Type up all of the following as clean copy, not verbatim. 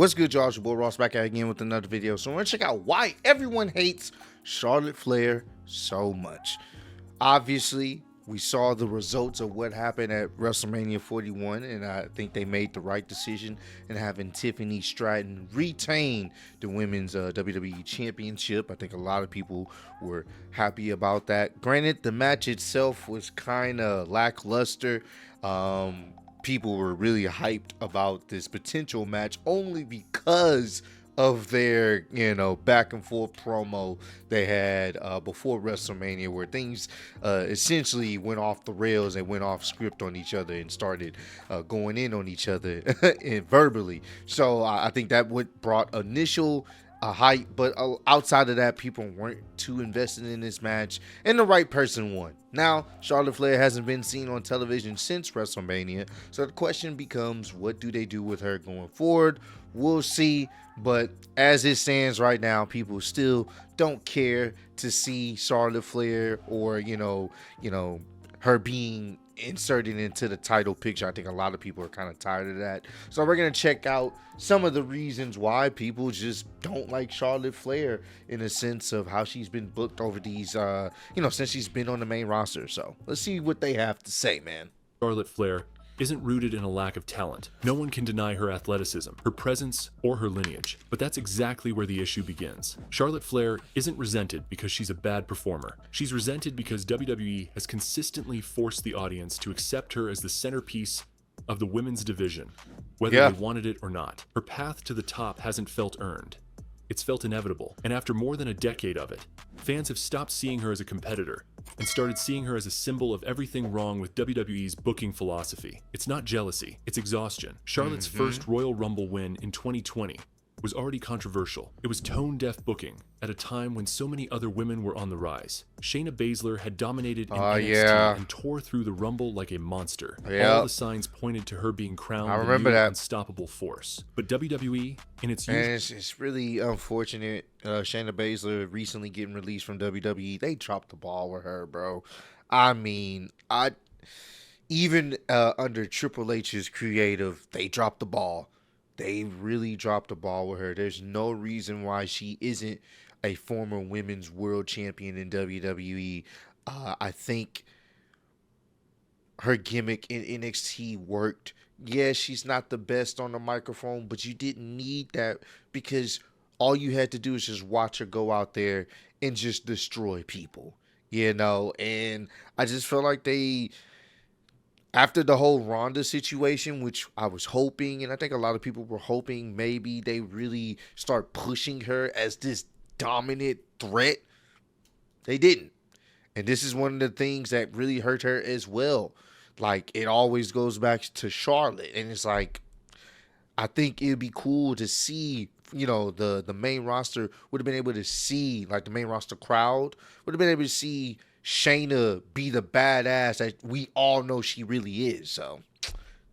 What's good, y'all? It's your boy Ross back at again with another video. So we're gonna check out why everyone hates Charlotte Flair so much. Obviously, we saw the results of what happened at WrestleMania 41, and I think they made the right decision in having Tiffany Stratton retain the women's WWE Championship. I think a lot of people were happy about that. Granted, the match itself was kind of lackluster. People were really hyped about this potential match only because of their, back and forth promo they had before WrestleMania, where things essentially went off the rails and went off script on each other and started going in on each other and verbally. So I think that what brought initial hype, but outside of that, people weren't too invested in this match, and the right person won. Now, Charlotte Flair hasn't been seen on television since WrestleMania, so the question becomes, what do they do with her going forward? We'll see, but as it stands right now, people still don't care to see Charlotte Flair or, her being inserted into the title picture. I think a lot of people are kind of tired of that. So we're going to check out some of the reasons why people just don't like Charlotte Flair in a sense of how she's been booked over these, since she's been on the main roster. So let's see what they have to say, man. Charlotte Flair isn't rooted in a lack of talent. No one can deny her athleticism, her presence, or her lineage. But that's exactly where the issue begins. Charlotte Flair isn't resented because she's a bad performer. She's resented because WWE has consistently forced the audience to accept her as the centerpiece of the women's division, whether they wanted it or not. Her path to the top hasn't felt earned. It's felt inevitable. And after more than a decade of it, fans have stopped seeing her as a competitor and started seeing her as a symbol of everything wrong with WWE's booking philosophy. It's not jealousy, it's exhaustion. Charlotte's first Royal Rumble win in 2020 was already controversial. It was tone-deaf booking at a time when so many other women were on the rise. Shayna Baszler had dominated in NXT and tore through the Rumble like a monster. All the signs pointed to her being crowned the new unstoppable force. But WWE, in its it's really unfortunate. Shayna Baszler recently getting released from WWE. They dropped the ball with her, bro. I mean, even under Triple H's creative, they dropped the ball. They really dropped the ball with her. There's no reason why she isn't a former women's world champion in WWE. I think her gimmick in NXT worked. Yeah, she's not the best on the microphone, but you didn't need that because all you had to do is just watch her go out there and just destroy people, And I just feel like after the whole Ronda situation, which I was hoping, and I think a lot of people were hoping maybe they really start pushing her as this dominant threat, they didn't. And this is one of the things that really hurt her as well. Like, it always goes back to Charlotte. And it's like, I think it'd be cool to see, the main roster would have been able to see, like the main roster crowd would have been able to see Shayna be the badass that we all know she really is. So,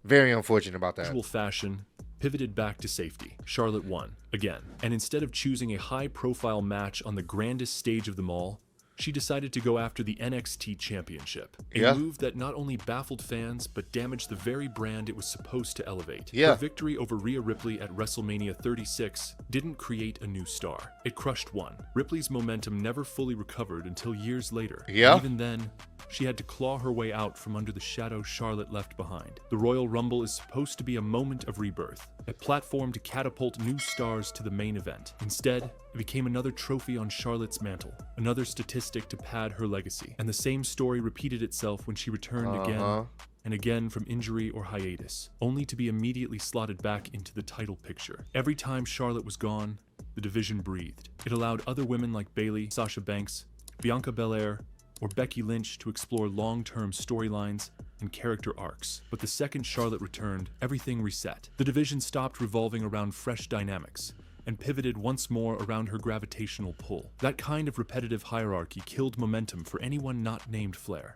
very unfortunate about that. Usual fashion pivoted back to safety. Charlotte won again, and instead of choosing a high-profile match on the grandest stage of them all, she decided to go after the NXT Championship, a move that not only baffled fans, but damaged the very brand it was supposed to elevate. Her victory over Rhea Ripley at WrestleMania 36 didn't create a new star. It crushed one. Ripley's momentum never fully recovered until years later. And even then, she had to claw her way out from under the shadow Charlotte left behind. The Royal Rumble is supposed to be a moment of rebirth, a platform to catapult new stars to the main event. Instead, it became another trophy on Charlotte's mantle, another statistic to pad her legacy. And the same story repeated itself when she returned again and again from injury or hiatus, only to be immediately slotted back into the title picture. Every time Charlotte was gone, the division breathed. It allowed other women like Bayley, Sasha Banks, Bianca Belair, or Becky Lynch to explore long-term storylines and character arcs. But the second Charlotte returned, everything reset. The division stopped revolving around fresh dynamics and pivoted once more around her gravitational pull. That kind of repetitive hierarchy killed momentum for anyone not named Flair.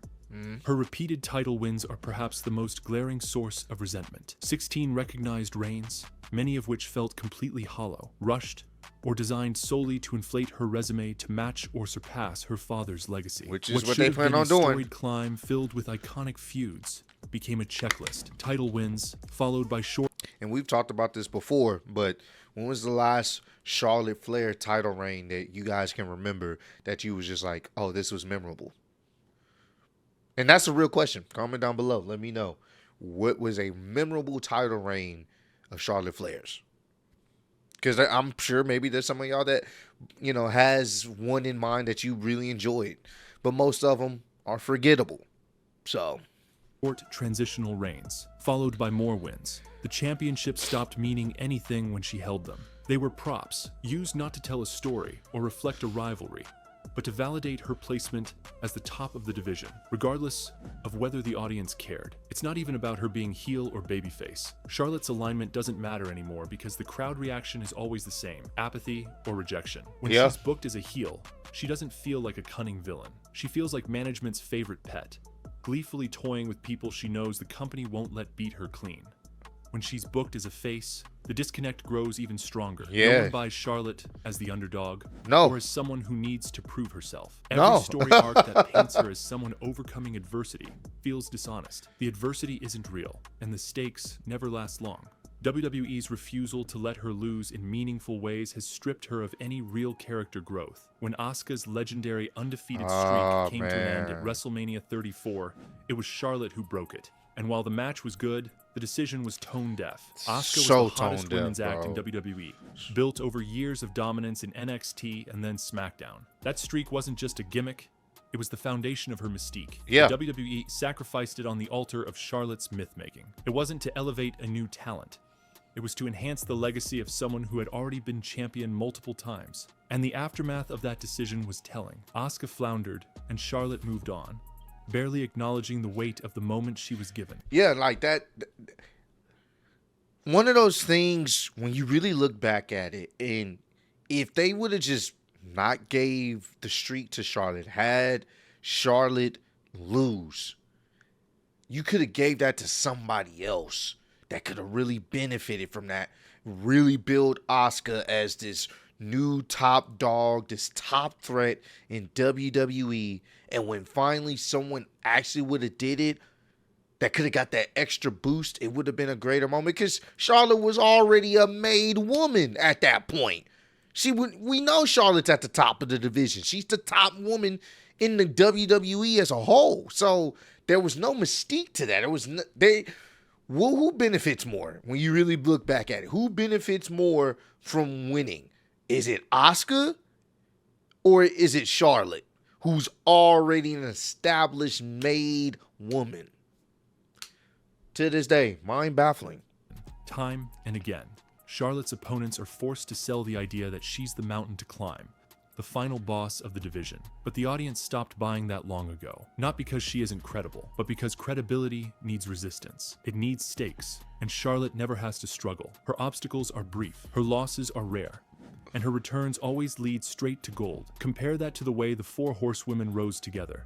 Her repeated title wins are perhaps the most glaring source of resentment. 16 recognized reigns, many of which felt completely hollow, rushed, or designed solely to inflate her resume to match or surpass her father's legacy. Which is what they plan on doing. A storied climb filled with iconic feuds became a checklist. Title wins, followed by short... And we've talked about this before, but When was the last Charlotte Flair title reign that you guys can remember that you was just like, oh, this was memorable? And that's a real question. Comment down below. Let me know. What was a memorable title reign of Charlotte Flair's? Because I'm sure maybe there's some of y'all that, has one in mind that you really enjoyed. But most of them are forgettable. So, short transitional reigns, followed by more wins. The championship stopped meaning anything when she held them. They were props, used not to tell a story or reflect a rivalry, but to validate her placement as the top of the division, regardless of whether the audience cared. It's not even about her being heel or babyface. Charlotte's alignment doesn't matter anymore because the crowd reaction is always the same: apathy or rejection. When she's booked as a heel, she doesn't feel like a cunning villain. She feels like management's favorite pet, gleefully toying with people she knows the company won't let beat her clean. When she's booked as a face, the disconnect grows even stronger. No one buys Charlotte as the underdog, or as someone who needs to prove herself. Every story arc that paints her as someone overcoming adversity feels dishonest. The adversity isn't real, and the stakes never last long. WWE's refusal to let her lose in meaningful ways has stripped her of any real character growth. When Asuka's legendary undefeated streak came to an end at WrestleMania 34, it was Charlotte who broke it. And while the match was good, the decision was tone deaf. Asuka was the hottest women's act in WWE, built over years of dominance in NXT and then SmackDown. That streak wasn't just a gimmick, it was the foundation of her mystique. WWE sacrificed it on the altar of Charlotte's myth-making. It wasn't to elevate a new talent. It was to enhance the legacy of someone who had already been champion multiple times. And the aftermath of that decision was telling. Asuka floundered, and Charlotte moved on, barely acknowledging the weight of the moment she was given. Yeah, like that. One of those things when you really look back at it, and if they would have just not gave the streak to Charlotte, had Charlotte lose, you could have gave that to somebody else that could have really benefited from that. Really build Asuka as this new top dog, this top threat in WWE. And when finally someone actually would have did it, that could have got that extra boost, it would have been a greater moment, because Charlotte was already a made woman at that point. We know Charlotte's at the top of the division. She's the top woman in the WWE as a whole. So there was no mystique to that. Who benefits more when you really look back at it? Who benefits more from winning? Is it Asuka or is it Charlotte, who's already an established made woman? To this day, mind-baffling. Time and again, Charlotte's opponents are forced to sell the idea that she's the mountain to climb, the final boss of the division. But the audience stopped buying that long ago. Not because she isn't credible, but because credibility needs resistance. It needs stakes, and Charlotte never has to struggle. Her obstacles are brief, her losses are rare, and her returns always lead straight to gold. Compare that to the way the four horsewomen rose together.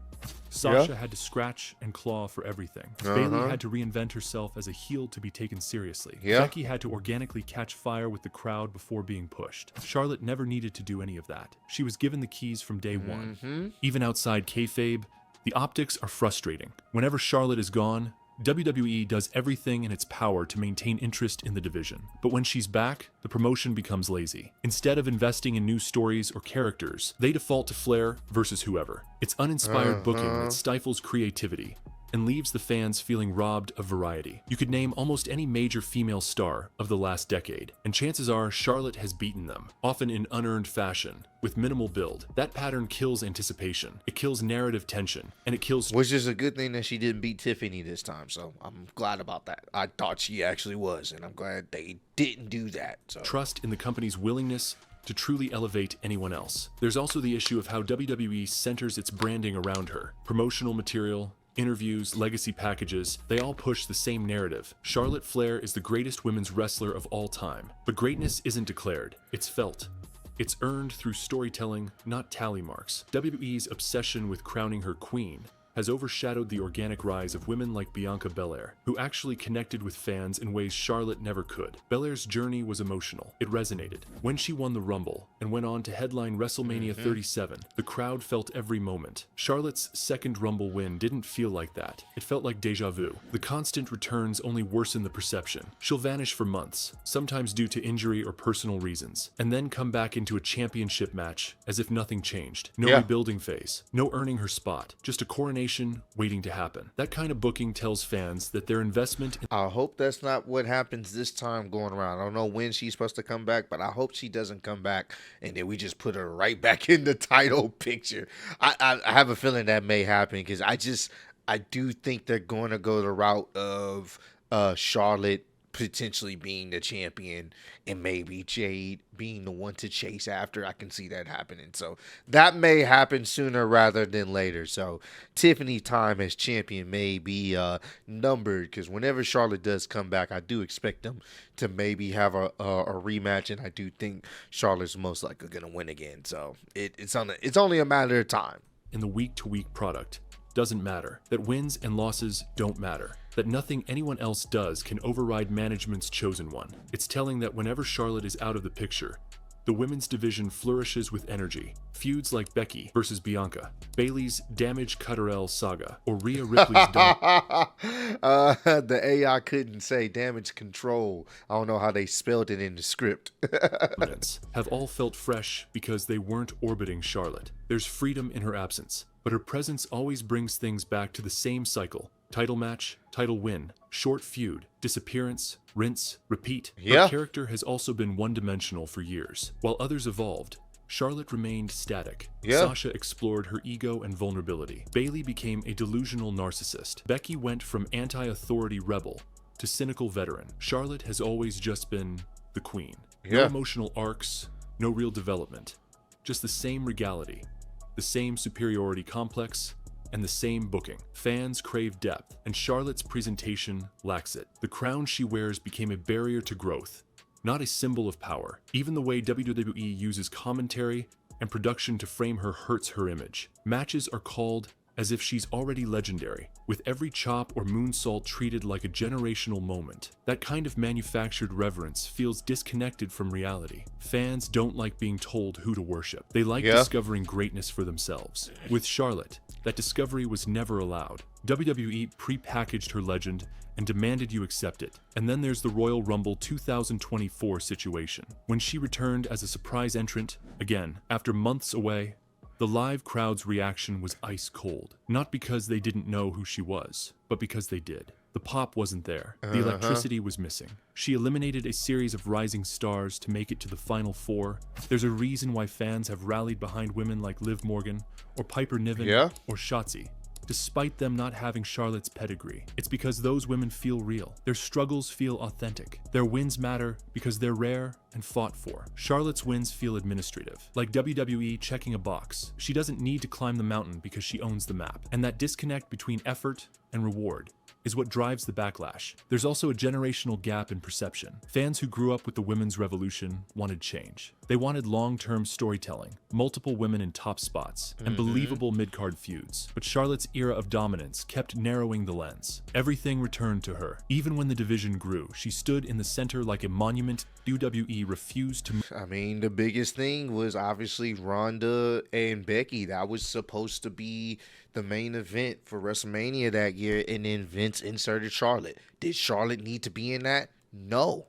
Sasha had to scratch and claw for everything. Bayley had to reinvent herself as a heel to be taken seriously. Becky had to organically catch fire with the crowd before being pushed. Charlotte never needed to do any of that. She was given the keys from day one. Even outside kayfabe, the optics are frustrating. Whenever Charlotte is gone, WWE does everything in its power to maintain interest in the division. But when she's back, the promotion becomes lazy. Instead of investing in new stories or characters, they default to Flair versus whoever. It's uninspired booking that stifles creativity and leaves the fans feeling robbed of variety. You could name almost any major female star of the last decade, and chances are Charlotte has beaten them, often in unearned fashion, with minimal build. That pattern kills anticipation, it kills narrative tension, and it kills... Which is a good thing that she didn't beat Tiffany this time, so I'm glad about that. I thought she actually was, and I'm glad they didn't do that. So. Trust in the company's willingness to truly elevate anyone else. There's also the issue of how WWE centers its branding around her. Promotional material, interviews, legacy packages, they all push the same narrative. Charlotte Flair is the greatest women's wrestler of all time. But greatness isn't declared, it's felt. It's earned through storytelling, not tally marks. WWE's obsession with crowning her queen has overshadowed the organic rise of women like Bianca Belair, who actually connected with fans in ways Charlotte never could. Belair's journey was emotional. It resonated. When she won the Rumble and went on to headline WrestleMania 37, the crowd felt every moment. Charlotte's second Rumble win didn't feel like that. It felt like deja vu. The constant returns only worsen the perception. She'll vanish for months, sometimes due to injury or personal reasons, and then come back into a championship match as if nothing changed. No rebuilding phase, no earning her spot, just a coronation waiting to happen. That kind of booking tells fans that their investment in I hope that's not what happens this time going around. I don't know when she's supposed to come back, but I hope she doesn't come back and then we just put her right back in the title picture. I have a feeling that may happen because I do think they're going to go the route of Charlotte potentially being the champion and maybe Jade being the one to chase after. I can see that happening. So that may happen sooner rather than later. So Tiffany time as champion may be numbered because whenever Charlotte does come back, I do expect them to maybe have a rematch, and I do think Charlotte's most likely going to win again. So it's only a matter of time. the week-to-week product doesn't matter, that wins and losses don't matter, that nothing anyone else does can override management's chosen one. It's telling that whenever Charlotte is out of the picture, the women's division flourishes with energy. Feuds like Becky versus Bianca, Bayley's Damage Cutterell saga, or Rhea Ripley's the AI couldn't say damage control. I don't know how they spelled it in the script. dominance have all felt fresh because they weren't orbiting Charlotte. There's freedom in her absence, but her presence always brings things back to the same cycle. Title match, title win, short feud, disappearance, rinse, repeat. Yeah. Her character has also been one-dimensional for years. While others evolved, Charlotte remained static. Yeah. Sasha explored her ego and vulnerability. Bayley became a delusional narcissist. Becky went from anti-authority rebel to cynical veteran. Charlotte has always just been the queen. No Yeah. emotional arcs, no real development. Just the same regality, the same superiority complex, and the same booking. Fans crave depth, and Charlotte's presentation lacks it. The crown she wears became a barrier to growth, not a symbol of power. Even the way WWE uses commentary and production to frame her hurts her image. Matches are called as if she's already legendary, with every chop or moonsault treated like a generational moment. That kind of manufactured reverence feels disconnected from reality. Fans don't like being told who to worship. They like discovering greatness for themselves. With Charlotte, that discovery was never allowed. WWE pre-packaged her legend and demanded you accept it. And then there's the Royal Rumble 2024 situation. When she returned as a surprise entrant, again, after months away, the live crowd's reaction was ice cold. Not because they didn't know who she was, but because they did. The pop wasn't there. The electricity was missing. She eliminated a series of rising stars to make it to the Final Four. There's a reason why fans have rallied behind women like Liv Morgan, or Piper Niven, or Shotzi, despite them not having Charlotte's pedigree. It's because those women feel real. Their struggles feel authentic. Their wins matter because they're rare and fought for. Charlotte's wins feel administrative, like WWE checking a box. She doesn't need to climb the mountain because she owns the map. And that disconnect between effort and reward is what drives the backlash. There's also a generational gap in perception. Fans who grew up with the women's revolution wanted change. They wanted long-term storytelling, multiple women in top spots, and believable mid-card feuds. But Charlotte's era of dominance kept narrowing the lens. Everything returned to her. Even when the division grew, she stood in the center like a monument. WWE refused to I mean, the biggest thing was obviously Ronda and Becky. That was supposed to be the main event for WrestleMania that year, and then Vince inserted Charlotte. Did Charlotte need to be in that? No.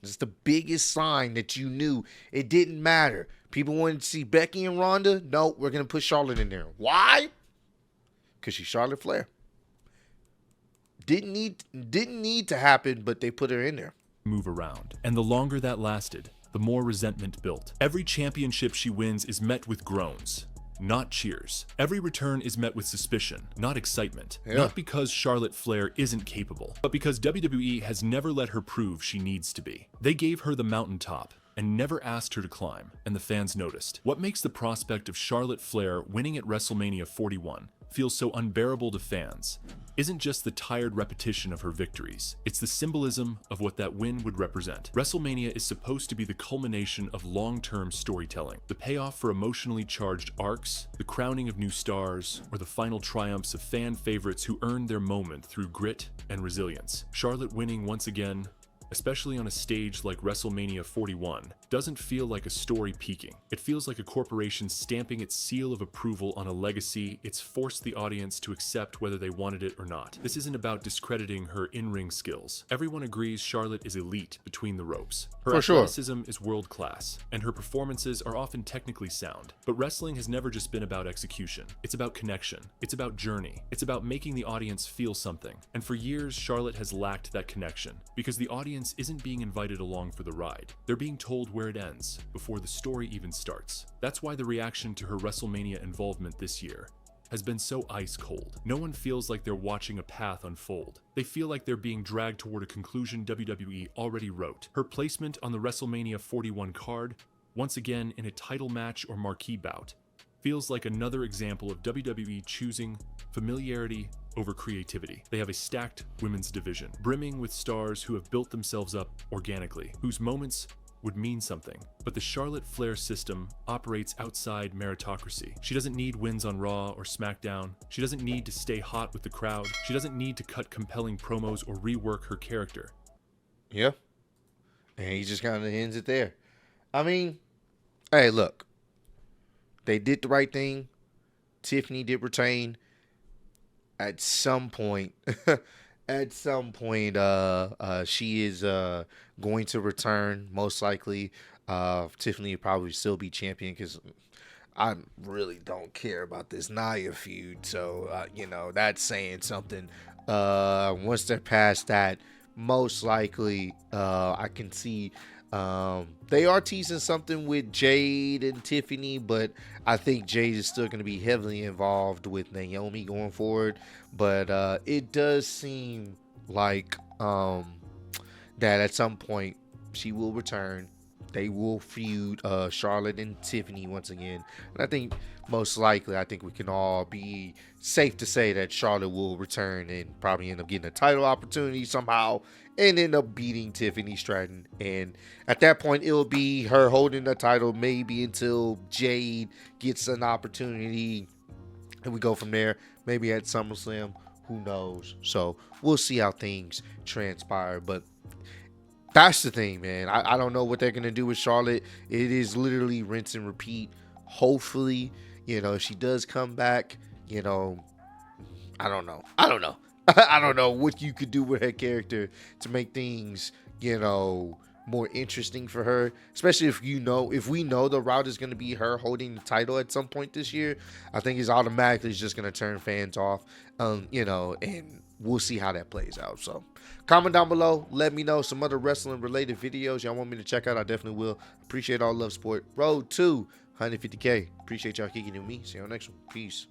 It's the biggest sign that you knew it didn't matter. People wanted to see Becky and Ronda. No, we're going to put Charlotte in there. Why? Because she's Charlotte Flair. Didn't need to happen, but they put her in there. move around. And the longer that lasted, the more resentment built. Every championship she wins is met with groans, not cheers. Every return is met with suspicion, not excitement. Not because Charlotte Flair isn't capable, but because WWE has never let her prove she needs to be. They gave her the mountaintop and never asked her to climb, and the fans noticed. What makes the prospect of Charlotte Flair winning at WrestleMania 41 feels so unbearable to fans isn't just the tired repetition of her victories, it's the symbolism of what that win would represent. WrestleMania is supposed to be the culmination of long-term storytelling, the payoff for emotionally charged arcs, the crowning of new stars, or the final triumphs of fan favorites who earned their moment through grit and resilience. Charlotte winning once again, especially on a stage like WrestleMania 41, doesn't feel like a story peaking. It feels like a corporation stamping its seal of approval on a legacy it's forced the audience to accept whether they wanted it or not. This isn't about discrediting her in-ring skills. Everyone agrees Charlotte is elite between the ropes. Her athleticism is world-class, and her performances are often technically sound. But wrestling has never just been about execution. It's about connection. It's about journey. It's about making the audience feel something. And for years, Charlotte has lacked that connection, because the audience isn't being invited along for the ride. They're being told where it ends, before the story even starts. That's why the reaction to her WrestleMania involvement this year has been so ice cold. No one feels like they're watching a path unfold. They feel like they're being dragged toward a conclusion WWE already wrote. Her placement on the WrestleMania 41 card, once again in a title match or marquee bout, feels like another example of WWE choosing familiarity over creativity. They have a stacked women's division, brimming with stars who have built themselves up organically, whose moments would mean something. But the Charlotte Flair system operates outside meritocracy. She doesn't need wins on Raw or SmackDown. She doesn't need to stay hot with the crowd. She doesn't need to cut compelling promos or rework her character. Yeah. And he just kind of ends it there. I mean, hey, look. They did the right thing. Tiffany did retain. At some point, she is going to return, most likely. Tiffany will probably still be champion because I really don't care about this Nia feud. So, that's saying something. Once they're past that, most likely I can see they are teasing something with Jade and Tiffany, but I think Jade is still going to be heavily involved with Naomi going forward. But it does seem like that at some point she will return. They will feud Charlotte and Tiffany once again. And I think most likely, I think we can all be safe to say that Charlotte will return and probably end up getting a title opportunity somehow and end up beating Tiffany Stratton. And at that point, it'll be her holding the title maybe until Jade gets an opportunity. And we go from there, maybe at SummerSlam. Who knows? So we'll see how things transpire. But that's the thing, man. I don't know what they're going to do with Charlotte. It is literally rinse and repeat. Hopefully, if she does come back, I don't know. I don't know what you could do with her character to make things, more interesting for her. Especially if we know the route is going to be her holding the title at some point this year. I think it's automatically just going to turn fans off, and we'll see how that plays out. So comment down below. Let me know some other wrestling related videos y'all want me to check out. I definitely will. Appreciate all love, support. Road to 150K. Appreciate y'all kicking with me. See you on the next one. Peace.